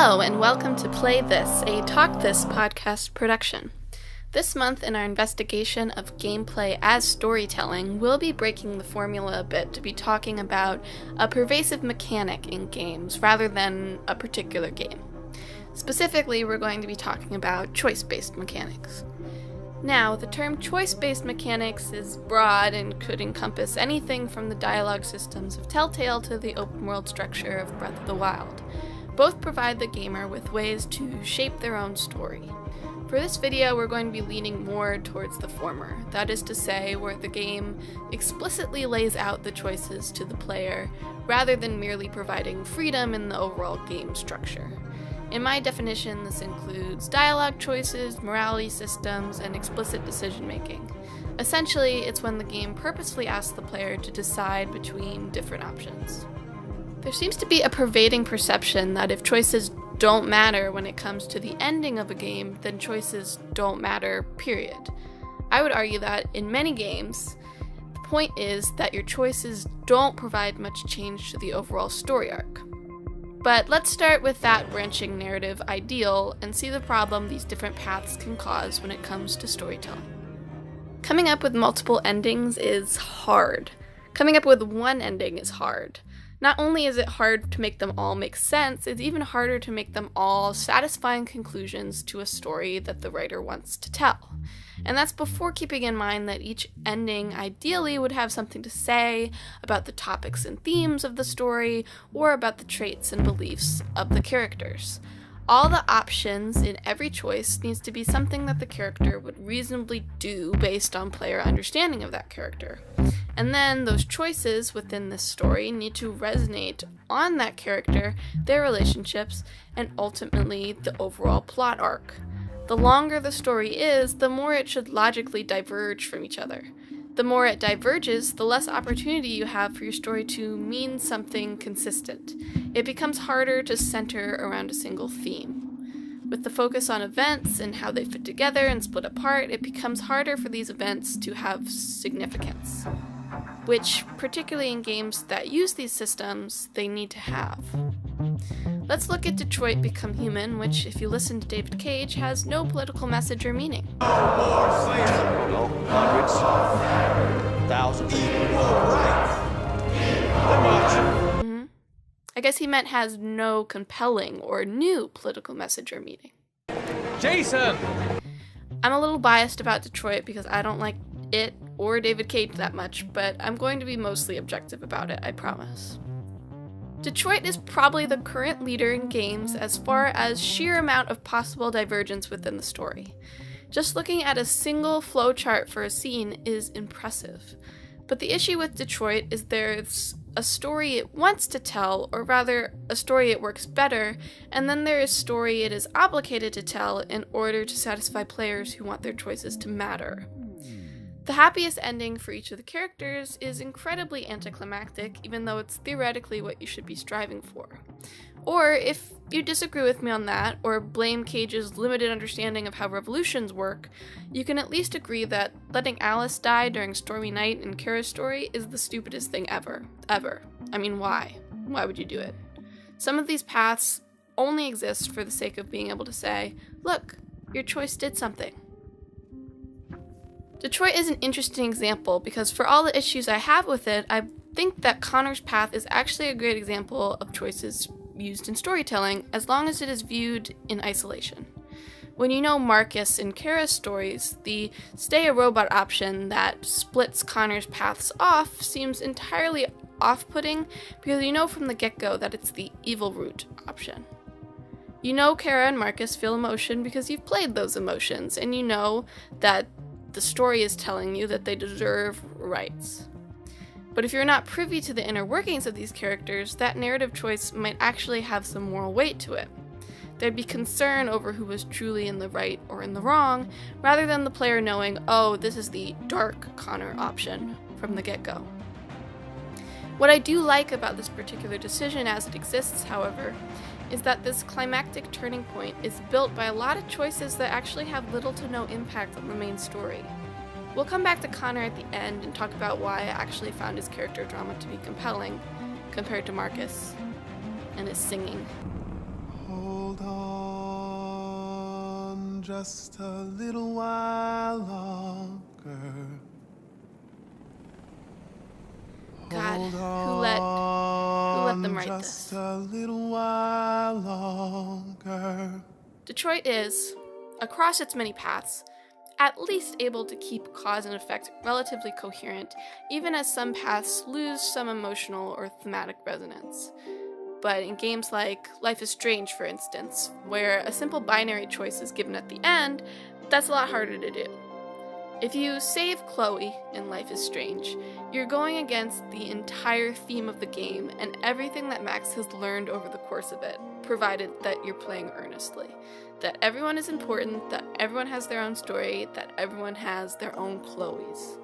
Hello, and welcome to Play This, a Talk This podcast production. This month, in our investigation of gameplay as storytelling, we'll be breaking the formula a bit to be talking about a pervasive mechanic in games rather than a particular game. Specifically, we're going to be talking about choice-based mechanics. Now, the term choice-based mechanics is broad and could encompass anything from the dialogue systems of Telltale to the open-world structure of Breath of the Wild. Both provide the gamer with ways to shape their own story. For this video, we're going to be leaning more towards the former, that is to say, where the game explicitly lays out the choices to the player, rather than merely providing freedom in the overall game structure. In my definition, this includes dialogue choices, morality systems, and explicit decision-making. Essentially, it's when the game purposefully asks the player to decide between different options. There seems to be a pervading perception that if choices don't matter when it comes to the ending of a game, then choices don't matter, period. I would argue that in many games, the point is that your choices don't provide much change to the overall story arc. But let's start with that branching narrative ideal and see the problem these different paths can cause when it comes to storytelling. Coming up with multiple endings is hard. Coming up with one ending is hard. Not only is it hard to make them all make sense, it's even harder to make them all satisfying conclusions to a story that the writer wants to tell. And that's before keeping in mind that each ending ideally would have something to say about the topics and themes of the story, or about the traits and beliefs of the characters. All the options in every choice needs to be something that the character would reasonably do based on player understanding of that character. And then those choices within this story need to resonate on that character, their relationships, and ultimately the overall plot arc. The longer the story is, the more it should logically diverge from each other. The more it diverges, the less opportunity you have for your story to mean something consistent. It becomes harder to center around a single theme. With the focus on events and how they fit together and split apart, it becomes harder for these events to have significance, which, particularly in games that use these systems, they need to have. Let's look at Detroit Become Human, which, if you listen to David Cage, has no political message or meaning. No more slaves. No, hundreds, thousands. I guess he meant has no compelling or new political message or meaning. Jason! I'm a little biased about Detroit because I don't like it or David Cage that much, but I'm going to be mostly objective about it, I promise. Detroit is probably the current leader in games as far as sheer amount of possible divergence within the story. Just looking at a single flowchart for a scene is impressive. But the issue with Detroit is there's a story it wants to tell, or rather, a story it works better, and then there is a story it is obligated to tell in order to satisfy players who want their choices to matter. The happiest ending for each of the characters is incredibly anticlimactic, even though it's theoretically what you should be striving for. Or, if you disagree with me on that, or blame Cage's limited understanding of how revolutions work, you can at least agree that letting Alice die during Stormy Night in Kara's story is the stupidest thing ever. Ever. I mean, why? Why would you do it? Some of these paths only exist for the sake of being able to say, look, your choice did something. Detroit is an interesting example because for all the issues I have with it, I think that Connor's path is actually a great example of choices used in storytelling as long as it is viewed in isolation. When you know Marcus and Kara's stories, the stay a robot option that splits Connor's paths off seems entirely off-putting because you know from the get-go that it's the evil route option. You know Kara and Marcus feel emotion because you've played those emotions, and you know that the story is telling you that they deserve rights. But if you're not privy to the inner workings of these characters, that narrative choice might actually have some moral weight to it. There'd be concern over who was truly in the right or in the wrong, rather than the player knowing, oh, this is the dark Connor option from the get-go. What I do like about this particular decision as it exists, however, is that this climactic turning point is built by a lot of choices that actually have little to no impact on the main story. We'll come back to Connor at the end and talk about why I actually found his character drama to be compelling compared to Marcus and his singing. Hold just a little while longer. God, who let them write just this? A little while longer. Detroit is, across its many paths, at least able to keep cause and effect relatively coherent, even as some paths lose some emotional or thematic resonance. But in games like Life is Strange, for instance, where a simple binary choice is given at the end, that's a lot harder to do. If you save Chloe in Life is Strange, you're going against the entire theme of the game and everything that Max has learned over the course of it, provided that you're playing earnestly. That everyone is important, that everyone has their own story, that everyone has their own Chloes.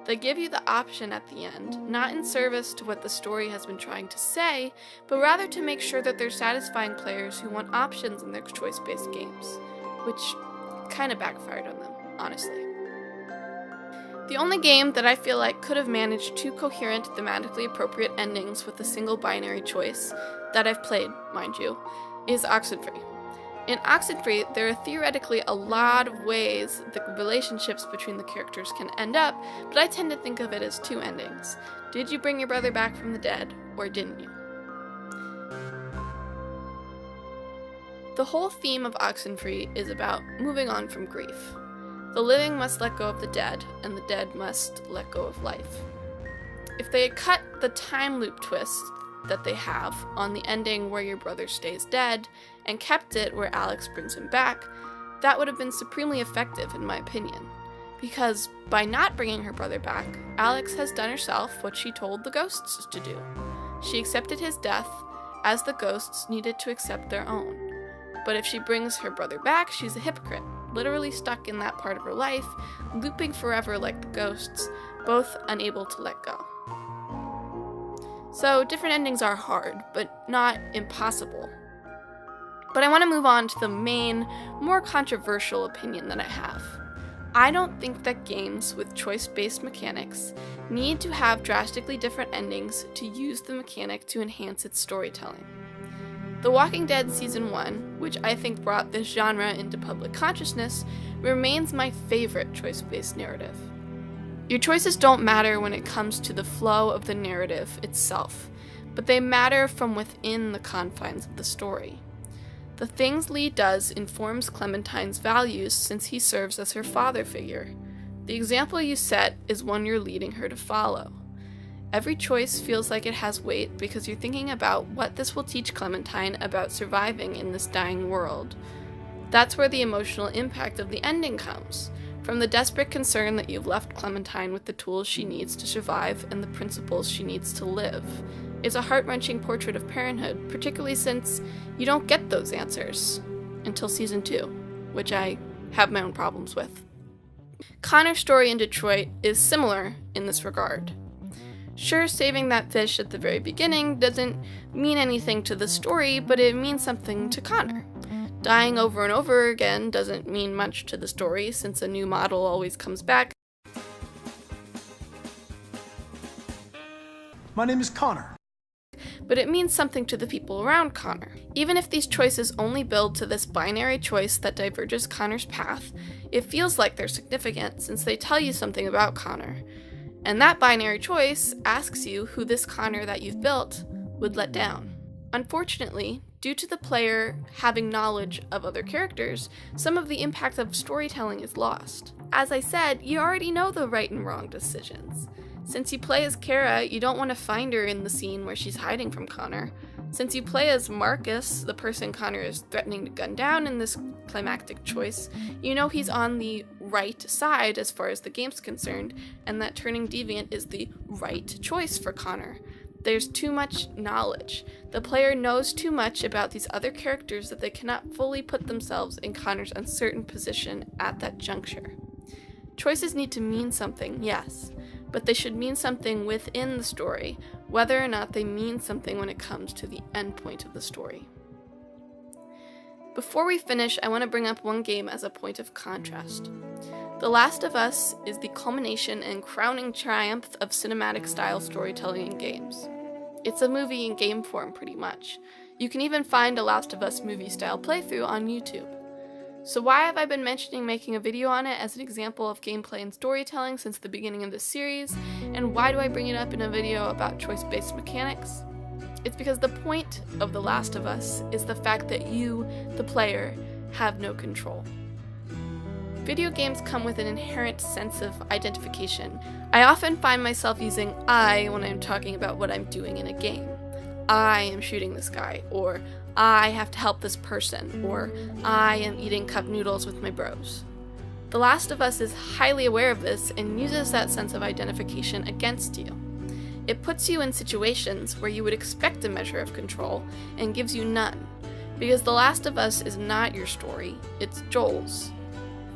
They give you the option at the end, not in service to what the story has been trying to say, but rather to make sure that they're satisfying players who want options in their choice-based games, which kind of backfired on them, honestly. The only game that I feel like could have managed two coherent, thematically appropriate endings with a single binary choice, that I've played, mind you, is Oxenfree. In Oxenfree, there are theoretically a lot of ways the relationships between the characters can end up, but I tend to think of it as two endings. Did you bring your brother back from the dead, or didn't you? The whole theme of Oxenfree is about moving on from grief. The living must let go of the dead, and the dead must let go of life. If they had cut the time loop twist that they have on the ending where your brother stays dead, and kept it where Alex brings him back, that would have been supremely effective in my opinion. Because by not bringing her brother back, Alex has done herself what she told the ghosts to do. She accepted his death, as the ghosts needed to accept their own. But if she brings her brother back, she's a hypocrite, literally stuck in that part of her life, looping forever like the ghosts, both unable to let go. So different endings are hard, but not impossible. But I want to move on to the main, more controversial opinion that I have. I don't think that games with choice-based mechanics need to have drastically different endings to use the mechanic to enhance its storytelling. The Walking Dead Season 1, which I think brought this genre into public consciousness, remains my favorite choice-based narrative. Your choices don't matter when it comes to the flow of the narrative itself, but they matter from within the confines of the story. The things Lee does informs Clementine's values since he serves as her father figure. The example you set is one you're leading her to follow. Every choice feels like it has weight because you're thinking about what this will teach Clementine about surviving in this dying world. That's where the emotional impact of the ending comes, from the desperate concern that you've left Clementine with the tools she needs to survive and the principles she needs to live. It's a heart-wrenching portrait of parenthood, particularly since you don't get those answers until Season 2, which I have my own problems with. Connor's story in Detroit is similar in this regard. Sure, saving that fish at the very beginning doesn't mean anything to the story, but it means something to Connor. Dying over and over again doesn't mean much to the story, since a new model always comes back. My name is Connor. But it means something to the people around Connor. Even if these choices only build to this binary choice that diverges Connor's path, it feels like they're significant since they tell you something about Connor. And that binary choice asks you who this Connor that you've built would let down. Unfortunately, due to the player having knowledge of other characters, some of the impact of storytelling is lost. As I said, you already know the right and wrong decisions. Since you play as Kara, you don't want to find her in the scene where she's hiding from Connor. Since you play as Marcus, the person Connor is threatening to gun down in this climactic choice, you know he's on the right side as far as the game's concerned, and that turning deviant is the right choice for Connor. There's too much knowledge. The player knows too much about these other characters that they cannot fully put themselves in Connor's uncertain position at that juncture. Choices need to mean something, yes, but they should mean something within the story, whether or not they mean something when it comes to the end point of the story. Before we finish, I want to bring up one game as a point of contrast. The Last of Us is the culmination and crowning triumph of cinematic-style storytelling in games. It's a movie in game form, pretty much. You can even find a Last of Us movie-style playthrough on YouTube. So why have I been mentioning making a video on it as an example of gameplay and storytelling since the beginning of this series, and why do I bring it up in a video about choice-based mechanics? It's because the point of The Last of Us is the fact that you, the player, have no control. Video games come with an inherent sense of identification. I often find myself using I when I'm talking about what I'm doing in a game. I am shooting this guy, or I have to help this person, or I am eating cup noodles with my bros. The Last of Us is highly aware of this and uses that sense of identification against you. It puts you in situations where you would expect a measure of control and gives you none, because The Last of Us is not your story, it's Joel's.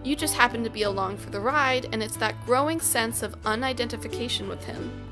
You just happen to be along for the ride, and it's that growing sense of unidentification with him,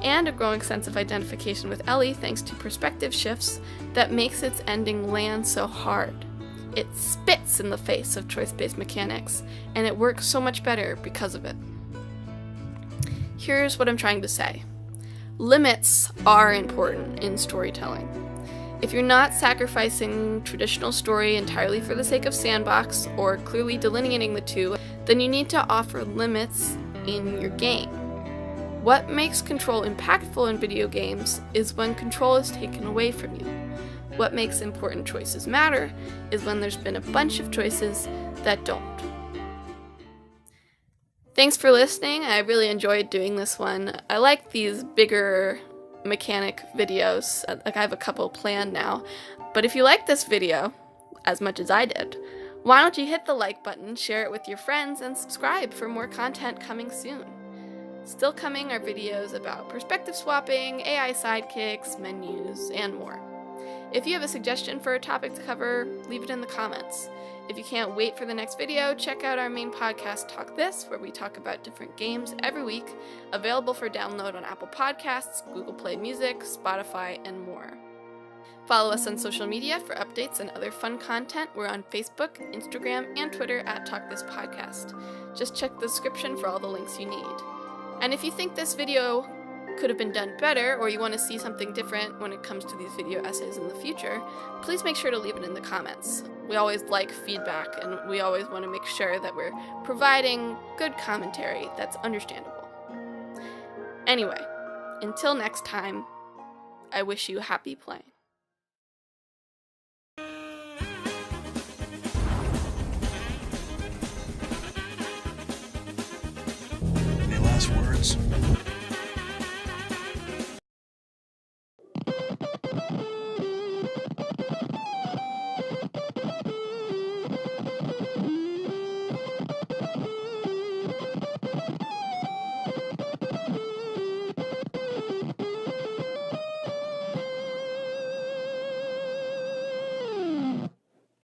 and a growing sense of identification with Ellie thanks to perspective shifts, that makes its ending land so hard. It spits in the face of choice-based mechanics, and it works so much better because of it. Here's what I'm trying to say. Limits are important in storytelling. If you're not sacrificing traditional story entirely for the sake of sandbox, or clearly delineating the two, then you need to offer limits in your game. What makes control impactful in video games is when control is taken away from you. What makes important choices matter is when there's been a bunch of choices that don't. Thanks for listening. I really enjoyed doing this one. I like these bigger mechanic videos. Like, I have a couple planned now. But if you like this video as much as I did, why don't you hit the like button, share it with your friends, and subscribe for more content coming soon. Still coming are videos about perspective swapping, AI sidekicks, menus, and more. If you have a suggestion for a topic to cover, leave it in the comments. If you can't wait for the next video, check out our main podcast, Talk This, where we talk about different games every week, available for download on Apple Podcasts, Google Play Music, Spotify, and more. Follow us on social media for updates and other fun content. We're on Facebook, Instagram, and Twitter at Talk This Podcast. Just check the description for all the links you need. And if you think this video could have been done better, or you want to see something different when it comes to these video essays in the future, please make sure to leave it in the comments. We always like feedback, and we always want to make sure that we're providing good commentary that's understandable. Anyway, until next time, I wish you happy playing. Any last words?